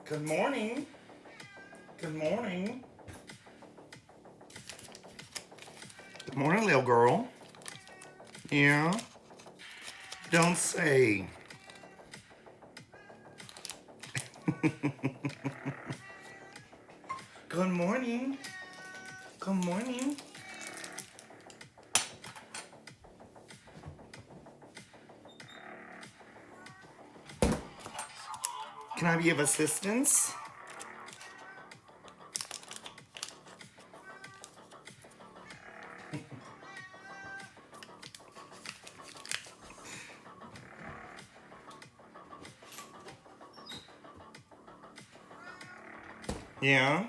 Good morning. Good morning. Good morning, little girl. Yeah? Don't say. Good morning. Good morning. Can I be of assistance? Yeah?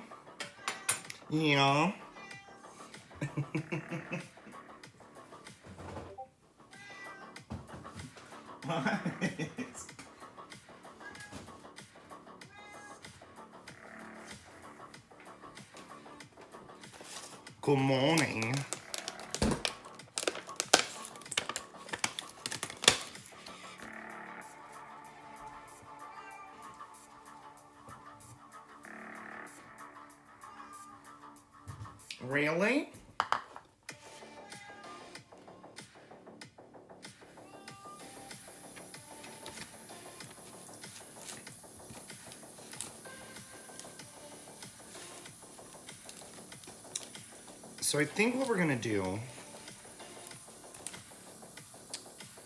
Yeah? Good morning. Really? So I think what we're gonna do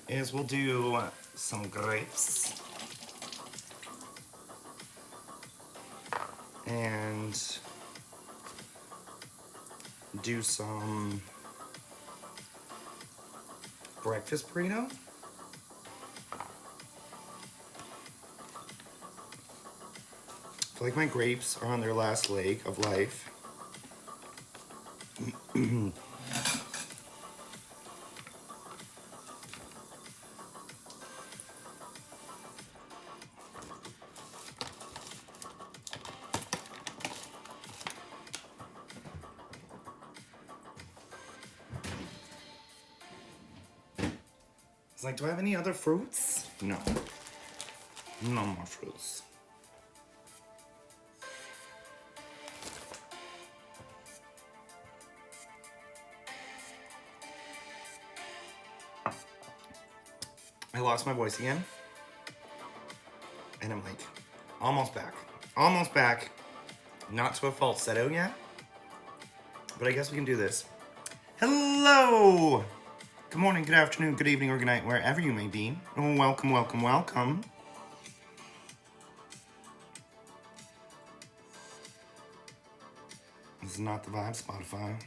is we'll do some grapes and do some breakfast burrito. I feel like my grapes are on their last leg of life. It's like, do I have any other fruits? No. No more fruits. I lost my voice again. And I'm like, almost back. Almost back. Not to a falsetto yet. But I guess we can do this. Hello! Good morning, good afternoon, good evening, or good night, wherever you may be. Oh, welcome, welcome, welcome. This is not the vibe, Spotify.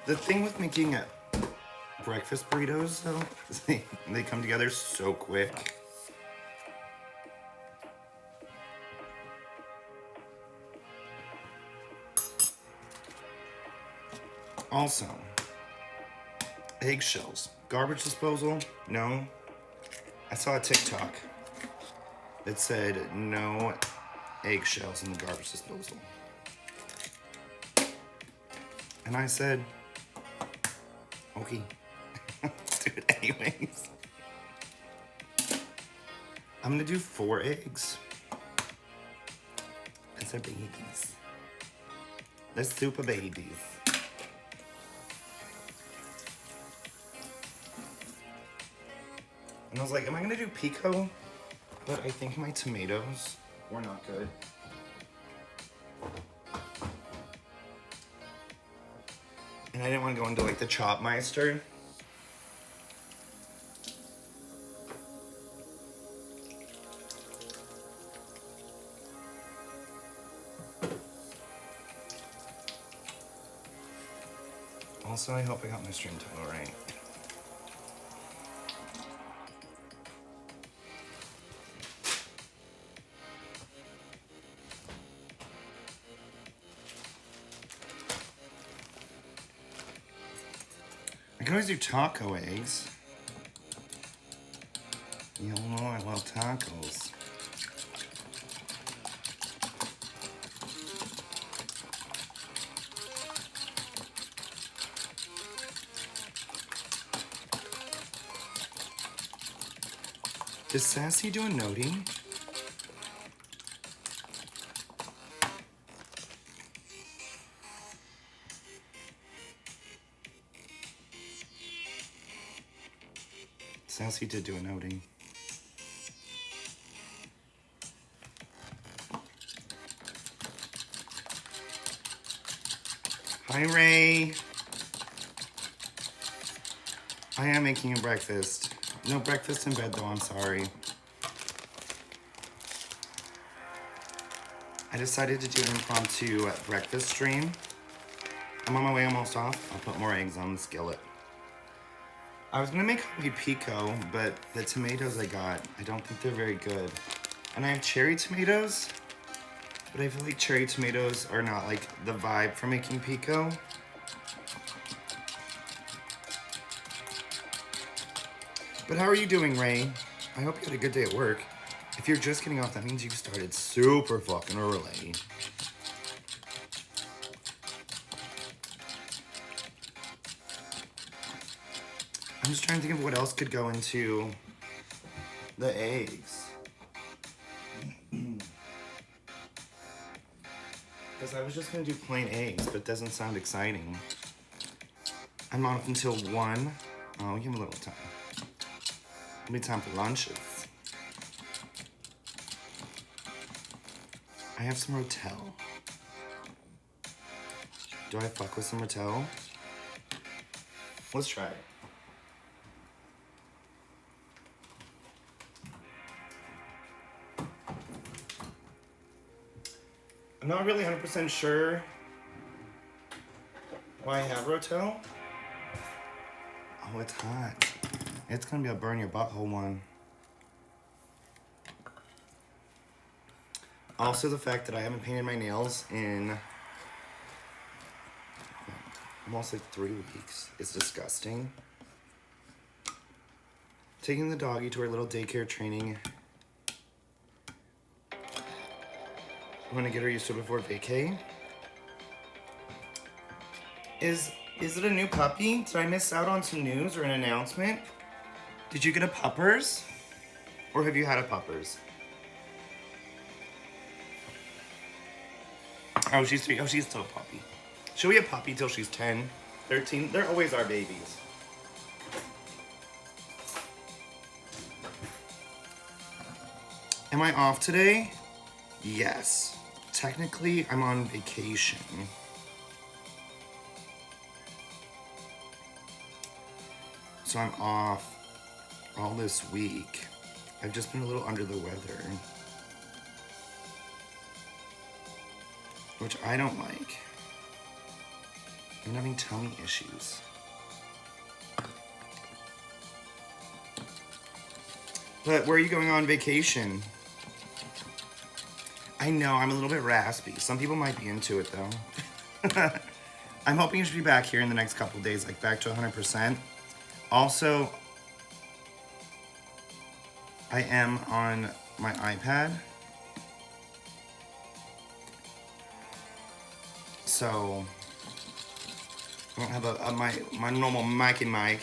The thing with making breakfast burritos, though, is they come together so quick. Also, eggshells. Garbage disposal? No. I saw a TikTok that said no eggshells in the garbage disposal. And I said, okay, let's do it anyways. I'm gonna do 4 eggs. Because they're babies. They're super babies. And I was like, am I gonna do pico? But I think my tomatoes were not good. And I didn't want to go into like the Chopmeister. Also, I hope I got my stream title right. I can always do taco eggs. You all know I love tacos. Is Sassy doing noti? Sassy did do a noti. Hi, Ray. I am making a breakfast. No breakfast in bed, though. I'm sorry. I decided to do an impromptu breakfast stream. I'm on my way almost off. I'll put more eggs on the skillet. I was gonna make homemade pico, but the tomatoes I got, I don't think they're very good. And I have cherry tomatoes, but I feel like cherry tomatoes are not like the vibe for making pico. But how are you doing, Ray? I hope you had a good day at work. If you're just getting off, that means you started super fucking early. I'm just trying to think of what else could go into the eggs. Because I was just gonna do plain eggs, but it doesn't sound exciting. I'm off until 1. Oh, give me a little time. It'll be time for lunches. I have some rotel. Do I fuck with some rotel? Let's try it. I'm not really 100% sure why I have rotel. Oh, it's hot. It's gonna be a burn your butthole one. Also, the fact that I haven't painted my nails in almost like 3 weeks is disgusting. Taking the doggy to our little daycare training. I'm gonna get her used to it before vacay. Is it a new puppy? Did I miss out on some news or an announcement? Did you get a puppers? Or have you had a puppers? Oh, she's 3. Oh, she's still a puppy. She'll be a puppy till she's 10, 13. They're always our babies. Am I off today? Yes. Technically, I'm on vacation. So I'm off all this week. I've just been a little under the weather, which I don't like. I'm having tummy issues. But where are you going on vacation? I know, I'm a little bit raspy. Some people might be into it, though. I'm hoping you should be back here in the next couple of days, like back to 100%. Also, I am on my iPad. So, I don't have my normal mic and mic.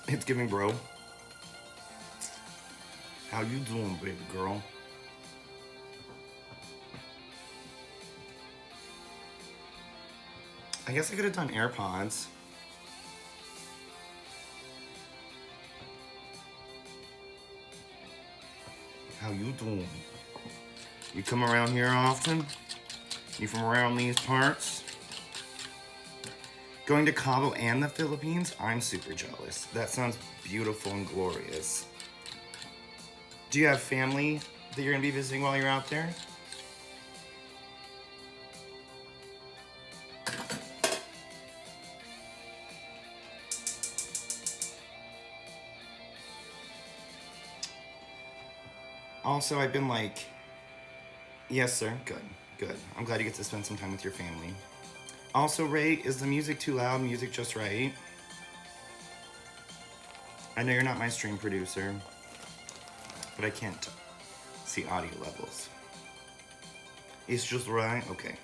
It's giving bro. How you doing, baby girl? I guess I could have done AirPods. How you doing? You come around here often? You from around these parts? Going to Cabo and the Philippines? I'm super jealous. That sounds beautiful and glorious. Do you have family that you're gonna be visiting while you're out there? Also, I've been like, yes, sir. Good, good. I'm glad you get to spend some time with your family. Also, Ray, is the music too loud? Music just right? I know you're not my stream producer, but I can't see audio levels. It's just right? Okay.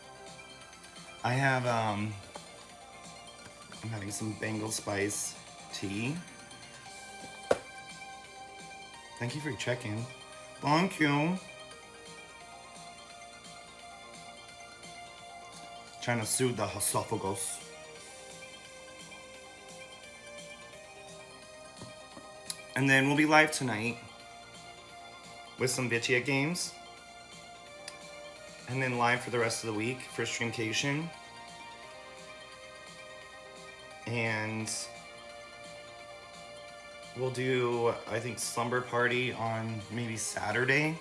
I have, I'm having some Bengal spice tea. Thank you for your check-in. Thank you. Trying to soothe the esophagus. And then we'll be live tonight with some Bitchia games. And then live for the rest of the week for Streamcation. And we'll do, I think, Slumber Party on maybe Saturday.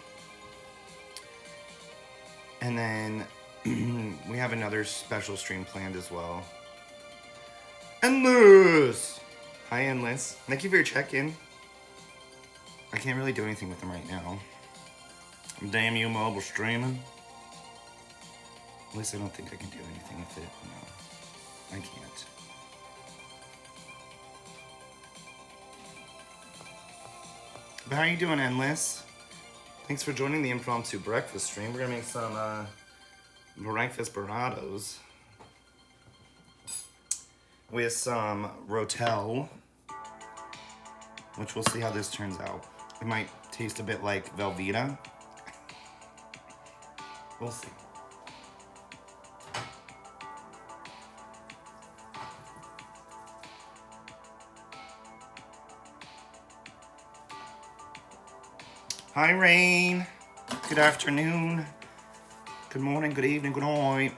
And then we have another special stream planned as well. Endless! Hi, Endless. Thank you for your check-in. I can't really do anything with them right now. Damn you, mobile streaming. At least I don't think I can do anything with it. No, I can't. But how are you doing, Endless? Thanks for joining the Impromptu Breakfast stream. We're gonna make some breakfast burrados with some Rotel, which we'll see how this turns out. It might taste a bit like Velveeta. We'll see. Hi, Rain. Good afternoon. Good morning, good evening, good night.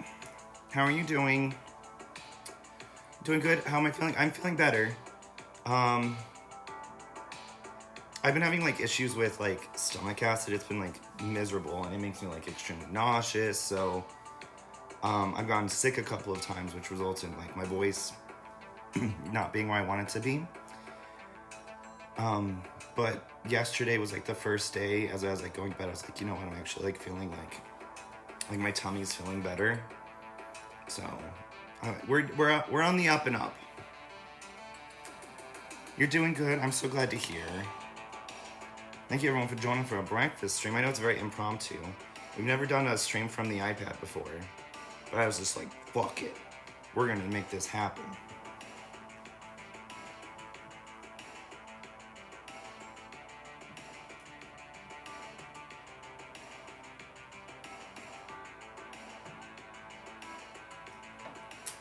How are you doing? Doing good. How am I feeling? I'm feeling better. I've been having like issues with like stomach acid. It's been like miserable and it makes me like extremely nauseous. So I've gotten sick a couple of times, which results in like my voice not being where I want it to be. But yesterday was like the first day as I was like going to bed. I was like, you know what? I'm actually like feeling like my tummy's feeling better. So we're on the up and up. You're doing good. I'm so glad to hear. Thank you everyone for joining for a breakfast stream. I know it's very impromptu. We've never done a stream from the iPad before, but I was just like, fuck it. We're gonna make this happen.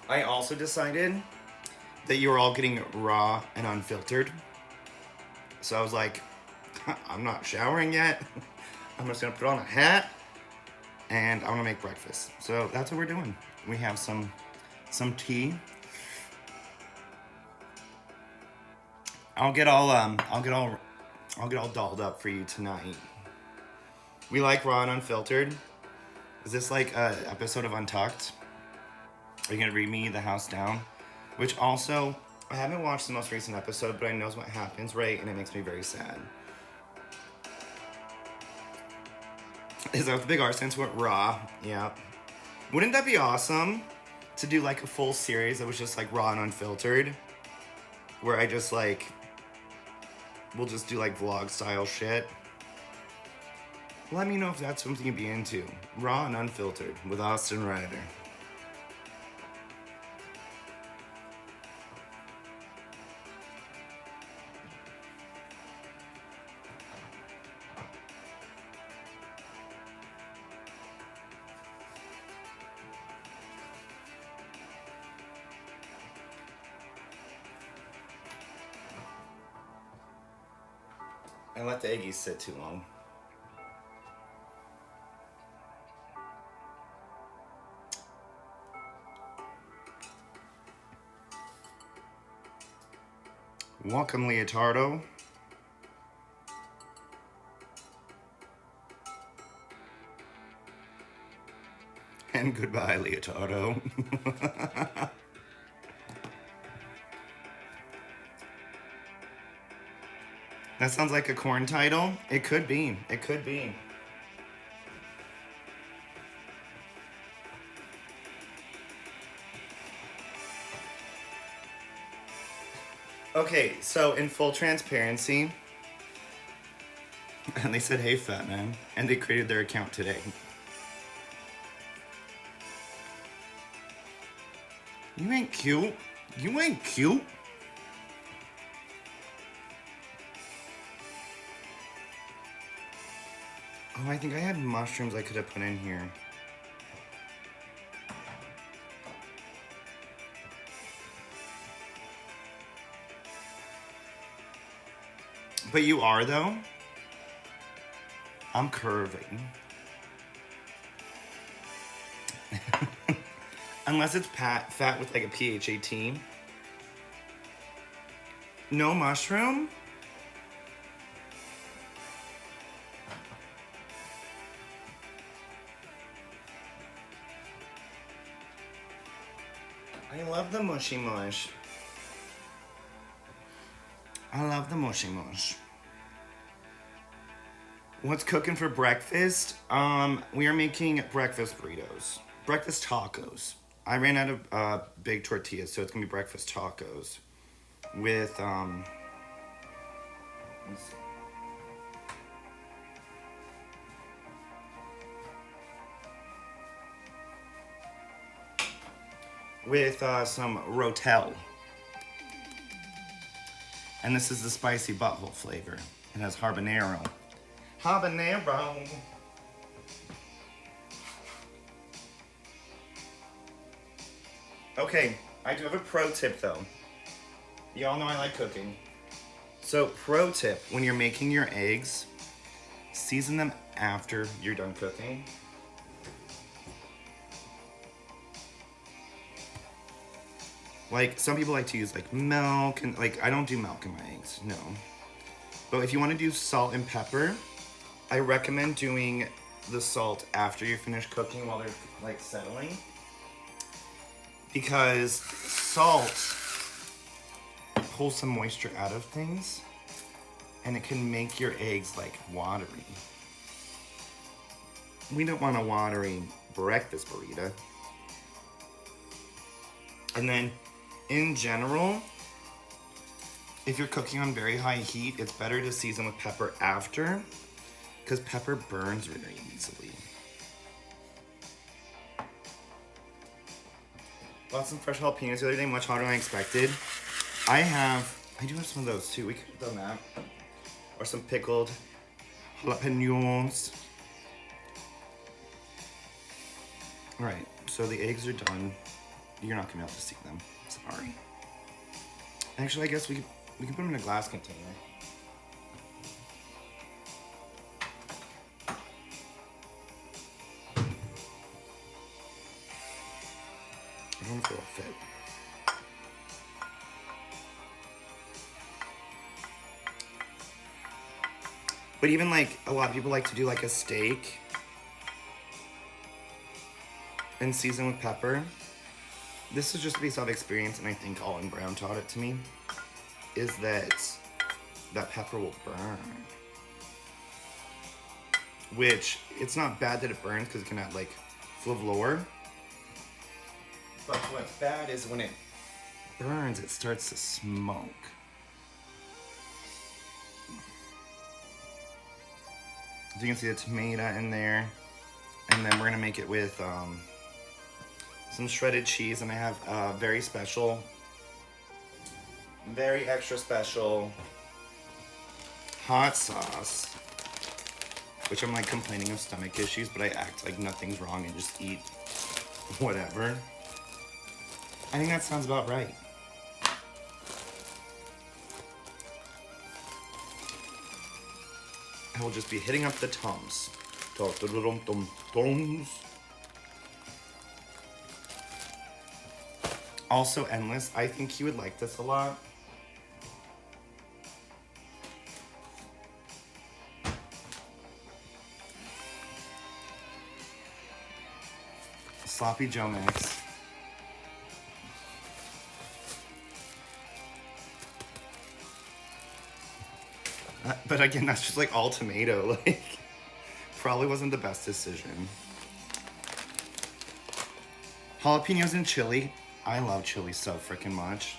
I also decided that you were all getting raw and unfiltered. So I was like, I'm not showering yet. I'm just gonna put on a hat and I'm gonna make breakfast. So that's what we're doing. We have some tea. I'll get all dolled up for you tonight. We like raw and unfiltered. Is this like an episode of Untucked? Are you gonna read me the house down? Which also, I haven't watched the most recent episode, but I know what happens, right? And it makes me very sad. Is that what the big R stands for? Raw. Yeah. Wouldn't that be awesome? To do like a full series that was just like raw and unfiltered? Where I just like, we'll just do like vlog style shit. Let me know if that's something you'd be into. Raw and unfiltered with Austin Ryder. And let the eggies sit too long. Welcome, Leotardo. And goodbye, Leotardo. That sounds like a corn title. It could be. It could be. Okay, so in full transparency, and they said, hey, fat man, and they created their account today. You ain't cute. You ain't cute. Oh, I think I had mushrooms I could have put in here. But you are, though? I'm curving. Unless it's fat with like a PHAT. No mushroom? I love the mushy mush. I love the mushy mush. What's cooking for breakfast? We are making breakfast burritos. Breakfast tacos. I ran out of big tortillas, so it's gonna be breakfast tacos. With, some Rotel. And this is the spicy butthole flavor. It has habanero. Habanero. Okay, I do have a pro tip though. Y'all know I like cooking. So pro tip, when you're making your eggs, season them after you're done cooking. Like, some people like to use like milk, and like, I don't do milk in my eggs, no. But if you want to do salt and pepper, I recommend doing the salt after you finish cooking while they're like settling. Because salt pulls some moisture out of things and it can make your eggs like watery. We don't want a watery breakfast burrito. And then in general, if you're cooking on very high heat, it's better to season with pepper after, because pepper burns very easily. Bought some fresh jalapenos the other day, much hotter than I expected. I do have some of those too. We could have done that. Or some pickled jalapenos. All right, so the eggs are done. You're not gonna be able to see them. Sorry. Actually, I guess we can put them in a glass container. I don't know if it'll fit. But even like a lot of people like to do like a steak and season with pepper. This is just based off experience, and I think Alton Brown taught it to me, is that pepper will burn. Which, it's not bad that it burns because it can add like flavor. But what's bad is when it burns, it starts to smoke. So you can see the tomato in there. And then we're gonna make it with some shredded cheese, and I have a very special, very extra special hot sauce, which I'm like complaining of stomach issues, but I act like nothing's wrong and just eat whatever. I think that sounds about right. I will just be hitting up the Tums. Tums. Also endless. I think he would like this a lot. Sloppy Joe mix. But again, that's just like all tomato. Like, probably wasn't the best decision. Jalapenos and chili. I love chili so freaking much.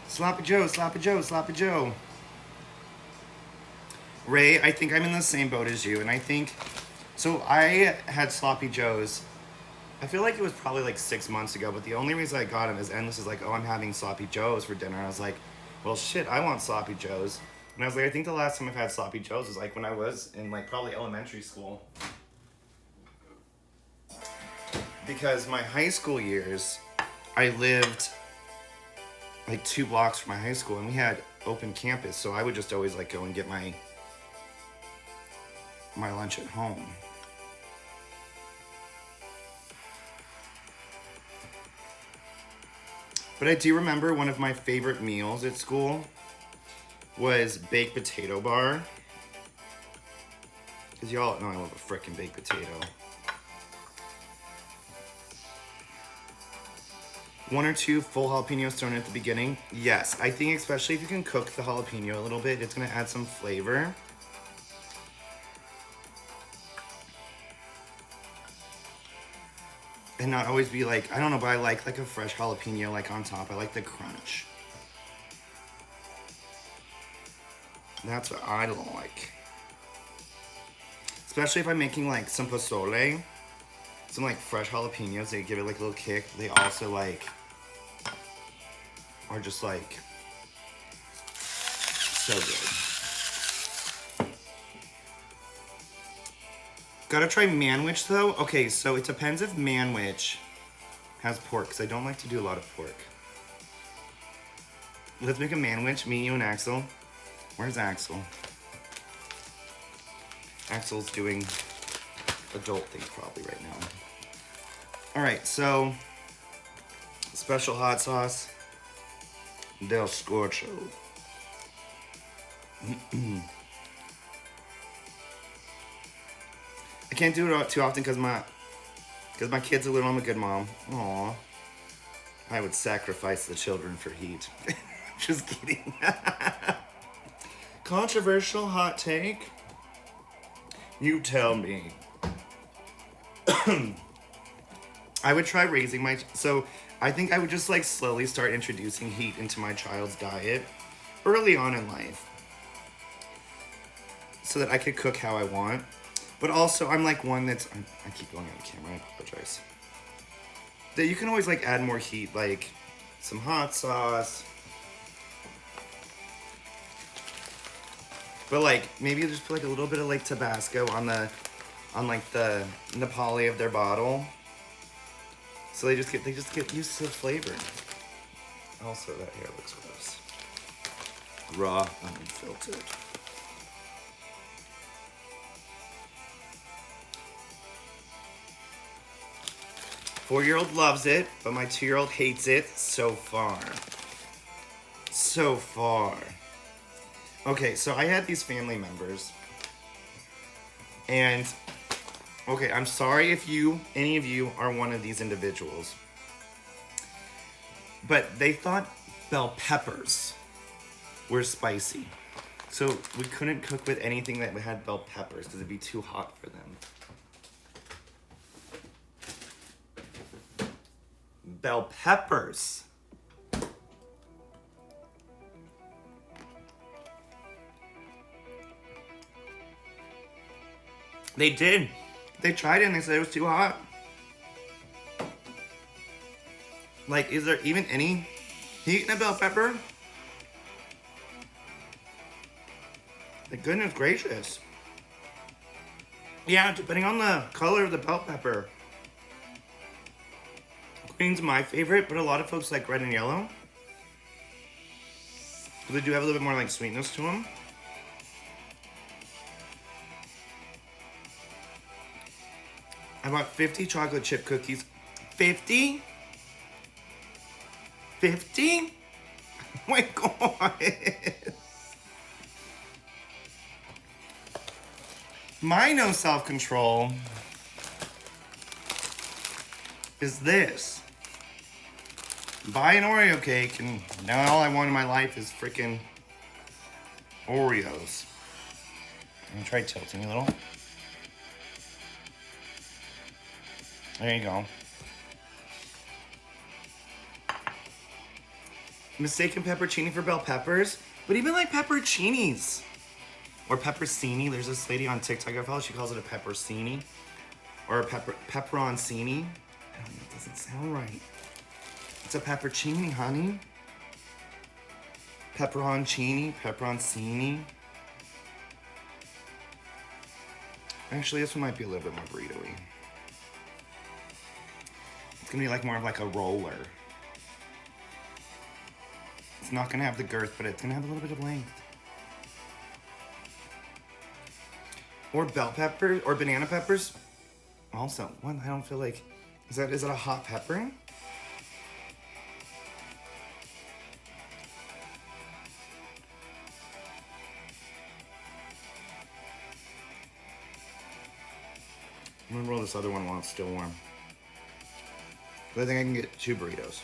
Sloppy Joe, Sloppy Joe, Sloppy Joe. Ray, I think I'm in the same boat as you, and I think So I had sloppy joes. I feel like it was probably like 6 months ago, but the only reason I got them is Endless is like, oh, I'm having sloppy joes for dinner. I was like, well, shit, I want sloppy joes. And I was like, I think the last time I've had sloppy joes was like when I was in like probably elementary school. Because my high school years, I lived like 2 blocks from my high school and we had open campus. So I would just always like go and get my lunch at home. But I do remember one of my favorite meals at school was baked potato bar. Because y'all know I love a frickin' baked potato. 1 or 2 full jalapenos thrown at the beginning. Yes, I think especially if you can cook the jalapeno a little bit, it's gonna add some flavor. And not always be like, I don't know, but I like a fresh jalapeno like on top. I like the crunch. That's what I like. Especially if I'm making like some pozole. Some like fresh jalapenos, they give it like a little kick. They also like are just like so good. Gotta try manwich though. Okay, so it depends if manwich has pork, because I don't like to do a lot of pork. Let's make a manwich, me, you, and Axel. Where's Axel? Axel's doing adult things probably right now. Alright, so special hot sauce. Del Scorcho. I can't do it too often because my kids are little. I'm a good mom. Aw. I would sacrifice the children for heat. Just kidding. Controversial hot take? You tell me. I would try raising my... So, I think I would just like slowly start introducing heat into my child's diet early on in life. So that I could cook how I want. But also, I'm like one that's... I keep going on the camera, I apologize. That you can always like add more heat, like some hot sauce. But like, maybe just put like a little bit of like Tabasco on like the Nepali of their bottle. So they just get used to the flavor. Also, that hair looks gross. Raw, unfiltered. Four-year-old loves it, but my 2-year-old hates it so far. So far. Okay, so I had these family members. And, okay, I'm sorry if any of you are one of these individuals. But they thought bell peppers were spicy. So we couldn't cook with anything that had bell peppers because it'd be too hot for them. Bell peppers. They did. They tried it and they said it was too hot. Like, is there even any heat in a bell pepper? Like, goodness gracious. Yeah, depending on the color of the bell pepper. Green's my favorite, but a lot of folks like red and yellow. But they do have a little bit more like sweetness to them. I bought 50 chocolate chip cookies. 50? 50? Oh my god. My no self-control is this. Buy an Oreo cake, and now all I want in my life is freaking Oreos. I'm gonna try tilting a little. There you go. Mistaken peppercini for bell peppers, but even like pepperoncinis. Or peppercini. There's this lady on TikTok I follow. She calls it a peppercini. Or a pepperoncini. I don't know, it doesn't sound right. It's a peppercini, honey. Pepperoncini. Actually, this one might be a little bit more burrito-y. It's gonna be like more of like a roller. It's not gonna have the girth, but it's gonna have a little bit of length. Or bell peppers, or banana peppers. Also, what? I don't feel like, is that a hot pepper? I'm gonna roll this other one while it's still warm. But I think I can get 2 burritos.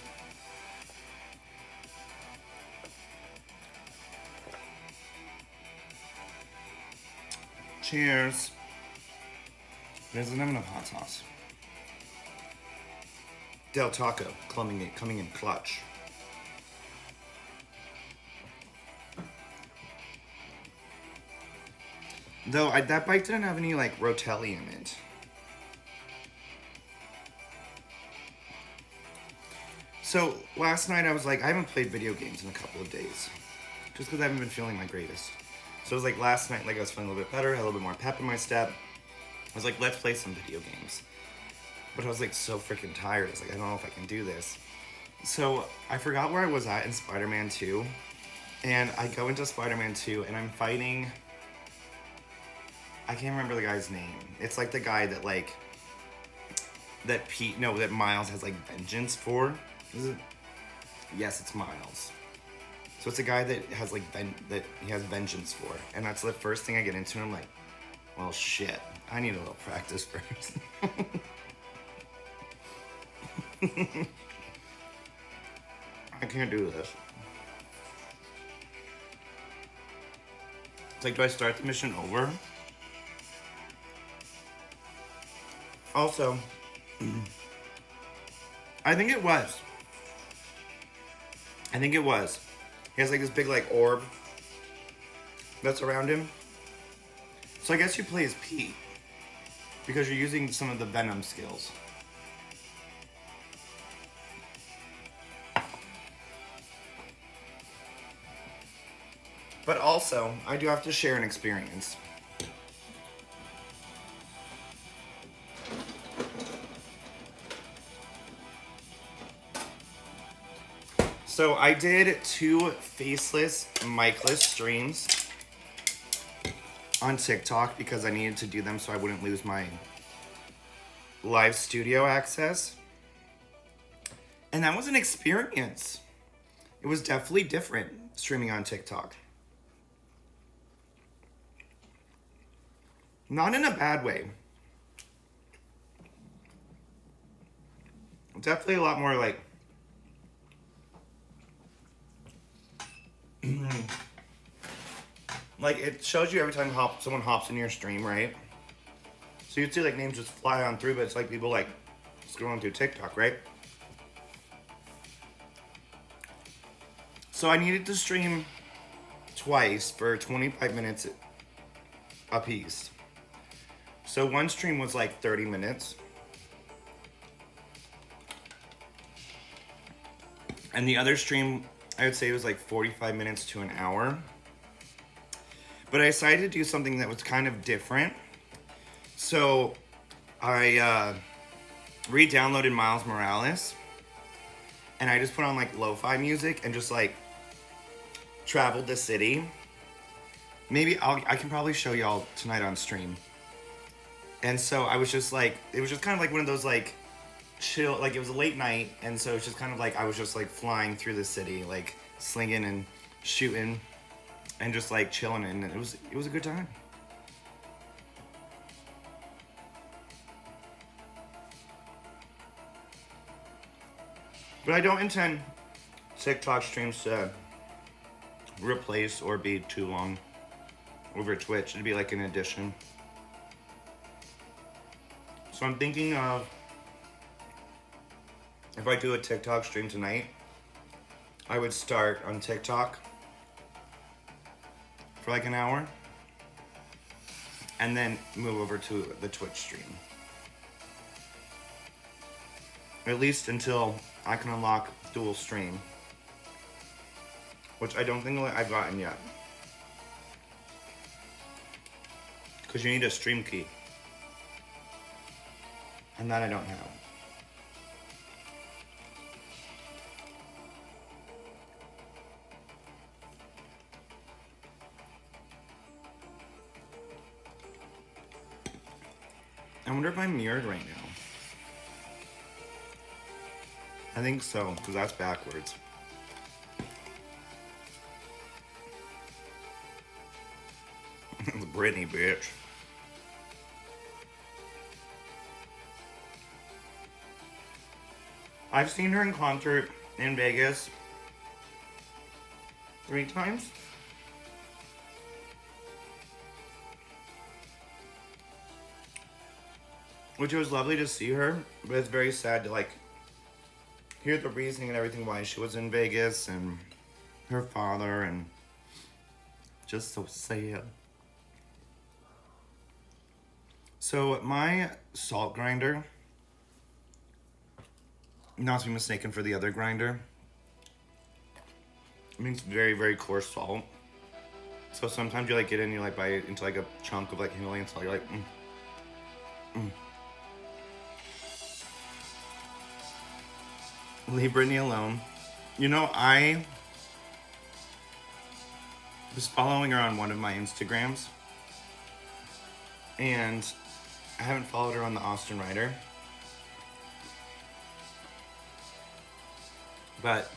Cheers. It doesn't have enough hot sauce. Del Taco coming in clutch. Though that bite didn't have any like rotelli in it. So last night I was like, I haven't played video games in a couple of days. Just because I haven't been feeling my greatest. So it was like last night, like I was feeling a little bit better, had a little bit more pep in my step. I was like, let's play some video games. But I was like so freaking tired. I was like, I don't know if I can do this. So I forgot where I was at in Spider-Man 2. And I go into Spider-Man 2 and I'm fighting, I can't remember the guy's name. It's like the guy that like, that Miles has like vengeance for. Is it? Yes, it's Miles. So it's a guy that has like that he has vengeance for, and that's the first thing I get into. And I'm like, well, shit, I need a little practice first. I can't do this. It's like, do I start the mission over? Also, I think it was. He has like this big like orb that's around him. So I guess you play as Pete because you're using some of the Venom skills. But also, I do have to share an experience. So I did 2 faceless, mic-less streams on TikTok because I needed to do them so I wouldn't lose my live studio access. And that was an experience. It was definitely different streaming on TikTok. Not in a bad way. Definitely a lot more like, like it shows you every time someone hops in your stream, right? So you'd see like names just fly on through, but it's like people like scrolling through TikTok, right? So I needed to stream twice for 25 minutes a piece. So one stream was like 30 minutes. And the other stream, I would say it was like 45 minutes to an hour. But I decided to do something that was kind of different. So I re-downloaded Miles Morales. And I just put on like lo-fi music and just like traveled the city. Maybe I can probably show y'all tonight on stream. And so I was just like, it was just kind of like one of those like chill, like it was a late night. And so it's just kind of like, I was just like flying through the city, like slinging and shooting and just like chilling. And it was a good time. But I don't intend TikTok streams to replace or be too long over Twitch. It'd be like an addition. So I'm thinking of, if I do a TikTok stream tonight, I would start on TikTok for like an hour. and then move over to the Twitch stream. At least until I can unlock dual stream, which I don't think I've gotten yet. Because you need a stream key. And that I don't have. I wonder if I'm mirrored right now. I think so, because that's backwards. Brittany, bitch. I've seen her in concert in Vegas 3 times. Which was lovely to see her, but it's very sad to like hear the reasoning and everything why she was in Vegas and her father, and just so sad. So my salt grinder, not to be mistaken for the other grinder, makes very, very coarse salt. So sometimes you like get in, you like bite into like a chunk of like Himalayan salt, you're like, Leave Brittany alone. You know, I was following her on one of my Instagrams, and I haven't followed her on the Austin Rider. But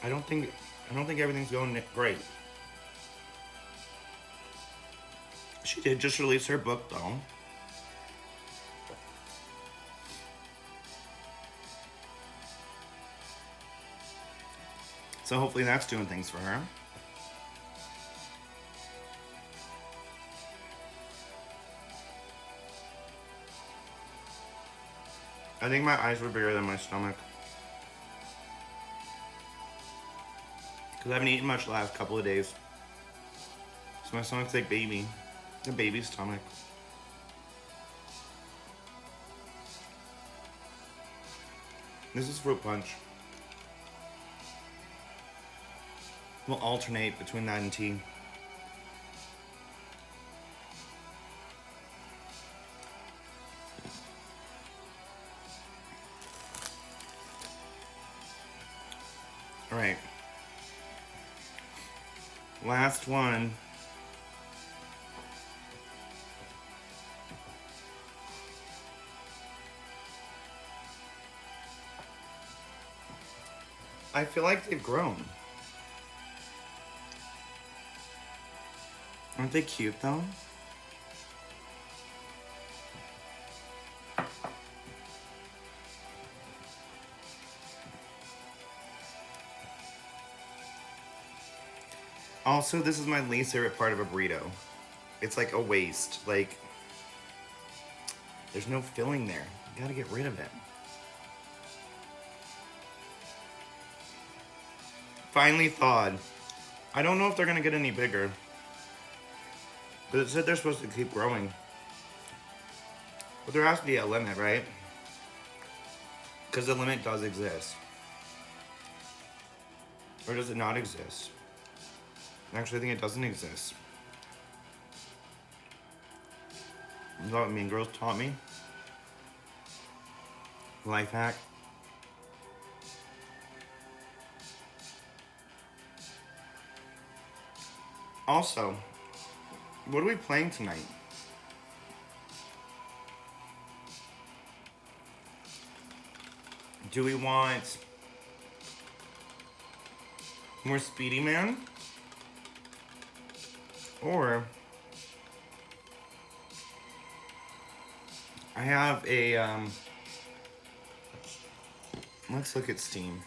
I don't think everything's going great. She did just release her book though. So hopefully that's doing things for her. I think my eyes were bigger than my stomach. Because I haven't eaten much the last couple of days. So my stomach's like baby. A baby's stomach. This is fruit punch. We'll alternate between that and tea. All right. Last one. I feel like they've grown. Aren't they cute though? Also, this is my least favorite part of a burrito. It's like a waste. Like, there's no filling there. You gotta get rid of it. Finally thawed. I don't know if they're gonna get any bigger. But it said they're supposed to keep growing. But there has to be a limit, right? Because the limit does exist. Or does it not exist? Actually, I think it doesn't exist. Is that what Mean Girls taught me? Life hack. Also, what are we playing tonight? Do we want more Speedy Man? Or I have a let's look at Steam.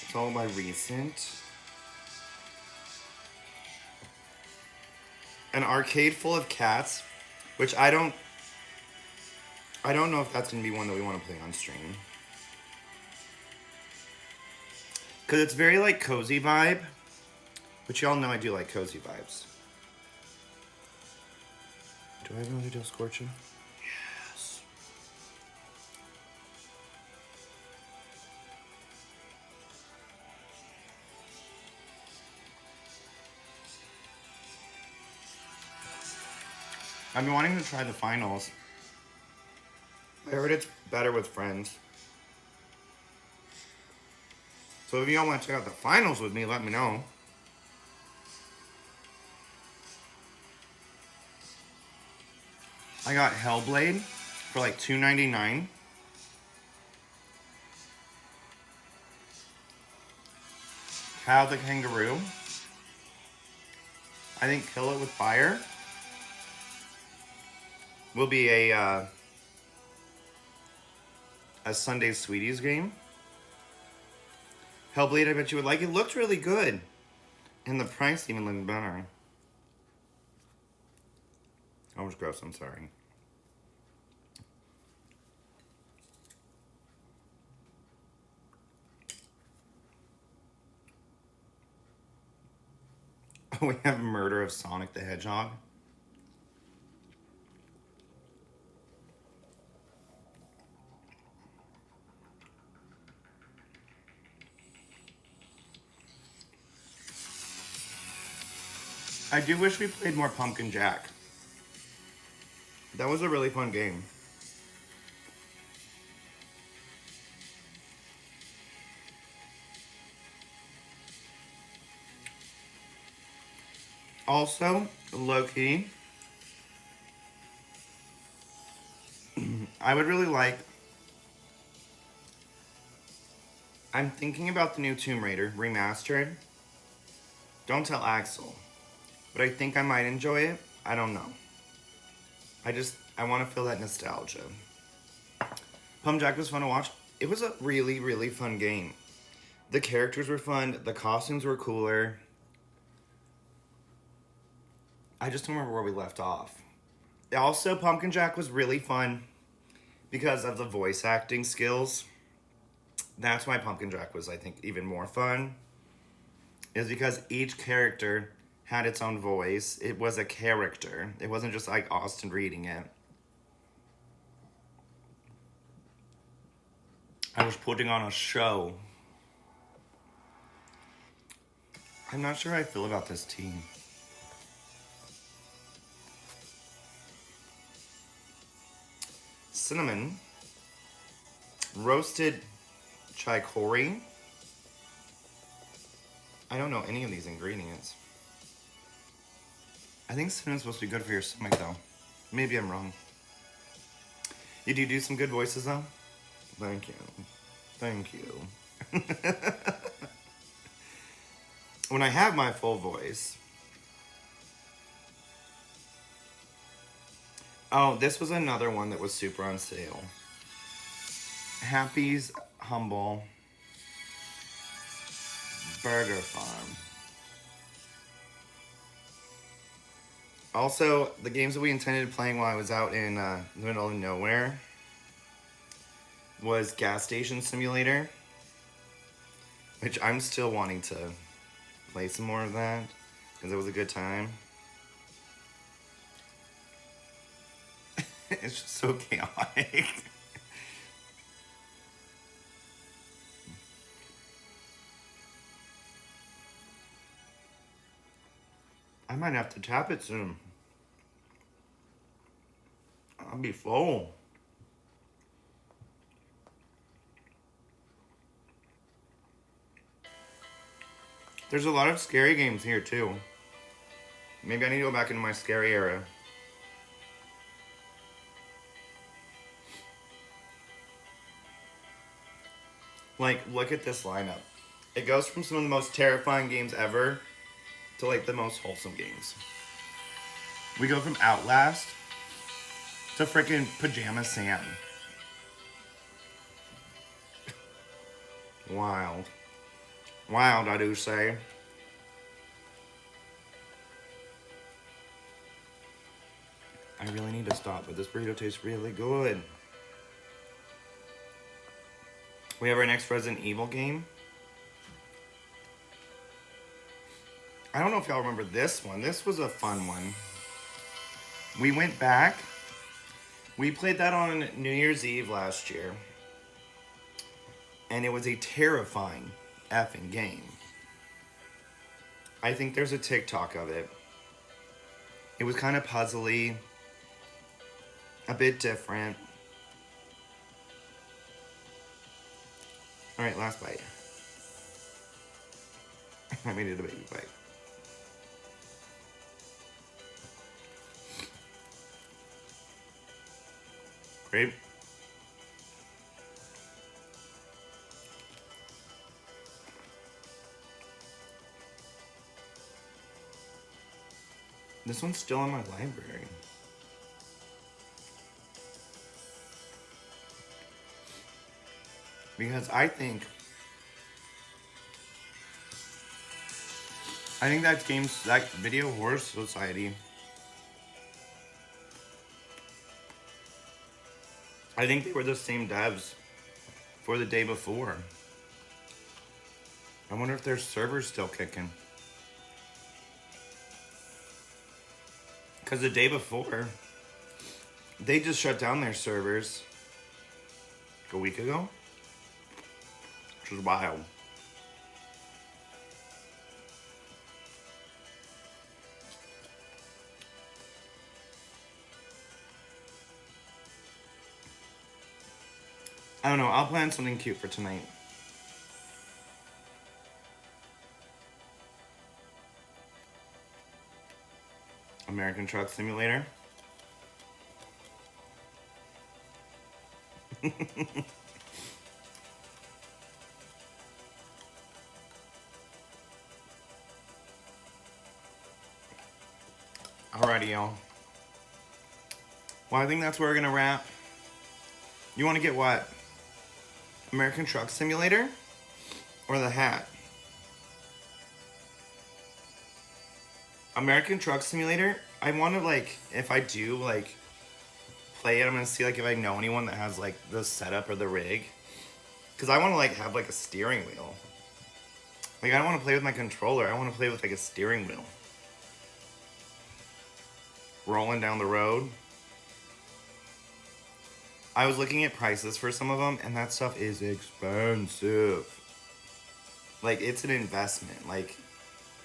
It's all by recent. an arcade full of cats, which I don't know if that's gonna be one that we want to play on stream. Cause it's very like cozy vibe, which y'all know I do like cozy vibes. Do I have another Del Scorcho? Yes. I've been wanting to try the finals. I heard it's better with friends. So if y'all want to check out the finals with me, let me know. I got Hellblade for like $2.99. How the Kangaroo. I think Kill It With Fire will be a Sunday Sweeties game. Hellblade, I bet you would like. It looked really good. And the price even looked better. That was gross, I'm sorry. Oh, we have Murder of Sonic the Hedgehog. I do wish we played more Pumpkin Jack. That was a really fun game. Also, low-key, I would really like... I'm thinking about the new Tomb Raider remastered. Don't tell Axel. But I think I might enjoy it. I don't know. I want to feel that nostalgia. Pumpkin Jack was fun to watch. It was a really, really fun game. The characters were fun. The costumes were cooler. I just don't remember where we left off. Also, Pumpkin Jack was really fun because of the voice acting skills. That's why Pumpkin Jack was, I think, even more fun. Is because each character had its own voice. It was a character. It wasn't just like Austin reading it. I was putting on a show. I'm not sure how I feel about this tea. Cinnamon, roasted chicory. I don't know any of these ingredients. I think cinnamon's supposed to be good for your stomach though. Maybe I'm wrong. You do some good voices though? Thank you. Thank you. When I have my full voice. Oh, this was another one that was super on sale. Happy's Humble Burger Farm. Also, the games that we intended playing while I was out in the middle of nowhere was Gas Station Simulator, which I'm still wanting to play some more of that because it was a good time. It's just so chaotic. I might have to tap it soon. I'll be full. There's a lot of scary games here too. Maybe I need to go back into my scary era. Like, look at this lineup. It goes from some of the most terrifying games ever to like the most wholesome games. We go from Outlast to freaking Pajama Sam. Wild. Wild, I do say. I really need to stop, but this burrito tastes really good. We have our next Resident Evil game. I don't know if y'all remember this one. This was a fun one. We went back. We played that on New Year's Eve last year. And it was a terrifying effing game. I think there's a TikTok of it. It was kind of puzzly. A bit different. Alright, last bite. I made it a baby bite. Great. This one's still in my library. Because I think that Video Horror Society, I think they were the same devs for the day before. I wonder if their server's still kicking. Because the day before, they just shut down their servers like a week ago. Which was wild. I don't know, I'll plan something cute for tonight. American Truck Simulator. Alrighty, y'all. Well, I think that's where we're gonna wrap. You want to get what? American Truck Simulator? Or the hat? American Truck Simulator? I want to, like, if I do, like, play it, I'm gonna see, like, if I know anyone that has, like, the setup or the rig. Because I want to, like, have, like, a steering wheel. Like, I don't want to play with my controller. I want to play with, like, a steering wheel. Rolling down the road. I was looking at prices for some of them, and that stuff is expensive. Like, it's an investment. Like,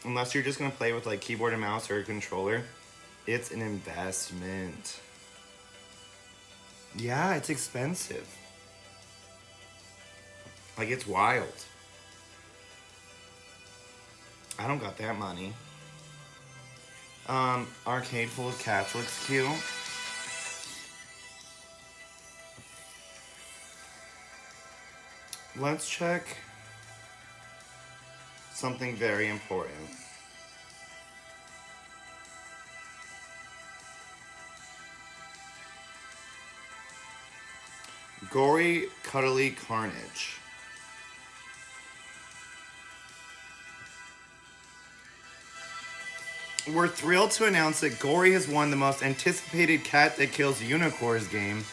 unless you're just going to play with, like, keyboard and mouse or a controller, it's an investment. Yeah, it's expensive. Like, it's wild. I don't got that money. Arcade full of cats looks cute. Let's check something very important. Gory, cuddly carnage. We're thrilled to announce that Gory has won the most anticipated Cat That Kills Unicorns game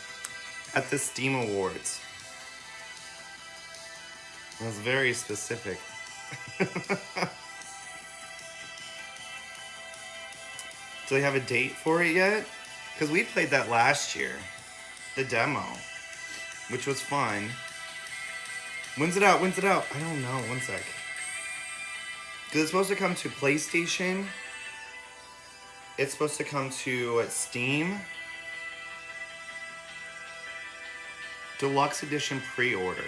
at the Steam Awards. That's very specific. Do they have a date for it yet? Because we played that last year. The demo. Which was fun. When's it out? When's it out? I don't know. One sec. Because it's supposed to come to PlayStation. It's supposed to come to Steam. Deluxe Edition pre-order.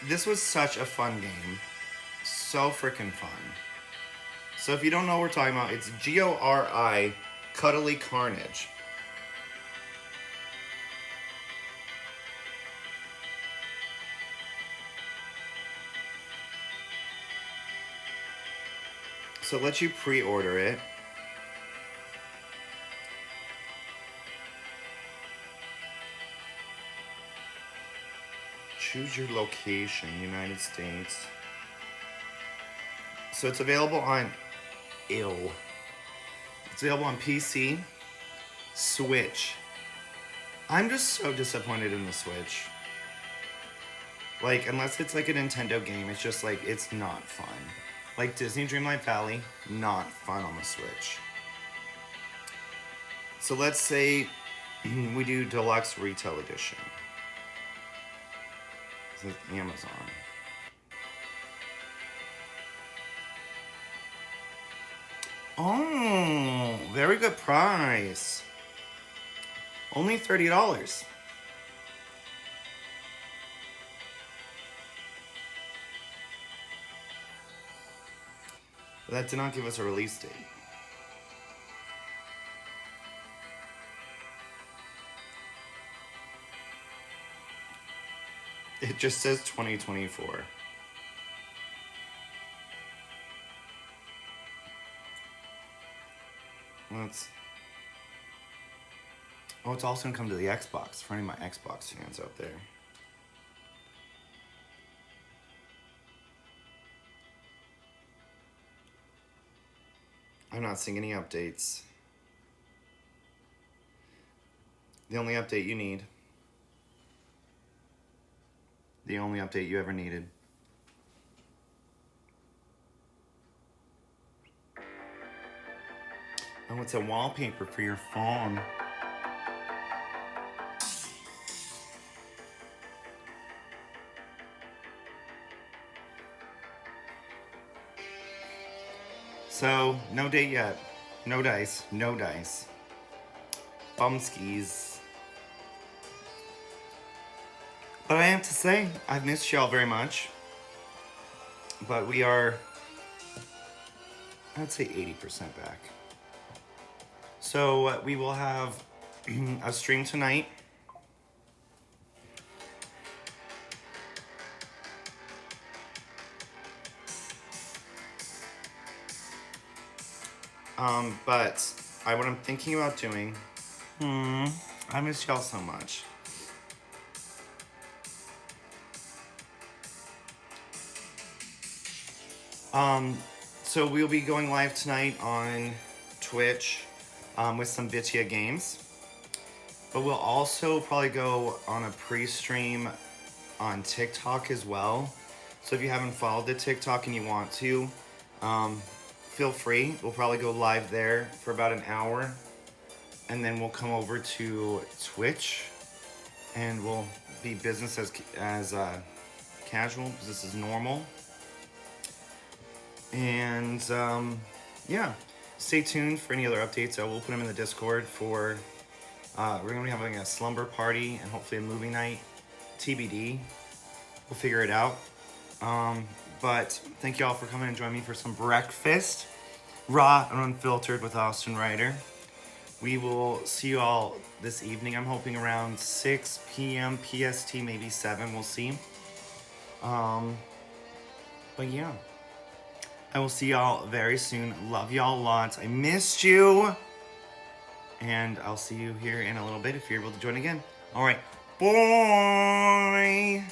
This was such a fun game. So freaking fun. So if you don't know what we're talking about, it's G-O-R-I, Cuddly Carnage. So it lets you pre-order it. Choose your location, United States. So it's available on, ew. It's available on PC, Switch. I'm just so disappointed in the Switch. Like, unless it's like a Nintendo game, it's just like, it's not fun. Like Disney Dreamlight Valley, not fun on the Switch. So let's say we do Deluxe Retail Edition. This is Amazon. Oh, very good price. Only $30. But that did not give us a release date. It just says 2024. Oh, it's also gonna come to the Xbox for any of my Xbox fans out there. I'm not seeing any updates. The only update you need. The only update you ever needed. Oh, it's a wallpaper for your phone. So, no date yet. No dice. No dice. Bumskis. But I have to say, I've missed y'all very much. But we are, I'd say 80% back. So we will have a stream tonight. But what I'm thinking about doing, I miss y'all so much. So we'll be going live tonight on Twitch with some Vitia games. But we'll also probably go on a pre-stream on TikTok as well. So if you haven't followed the TikTok and you want to, feel free. We'll probably go live there for about an hour. And then we'll come over to Twitch. And we'll be business as casual. Business as normal. And yeah, stay tuned for any other updates. We'll put them in the Discord for, we're going to be having a slumber party and hopefully a movie night. TBD. We'll figure it out. But thank you all for coming and joining me for some breakfast. Raw and unfiltered with Austin Ryder. We will see you all this evening. I'm hoping around 6 p.m. PST, maybe 7. We'll see. But yeah. I will see y'all very soon. Love y'all lots. I missed you. And I'll see you here in a little bit if you're able to join again. All right. Bye.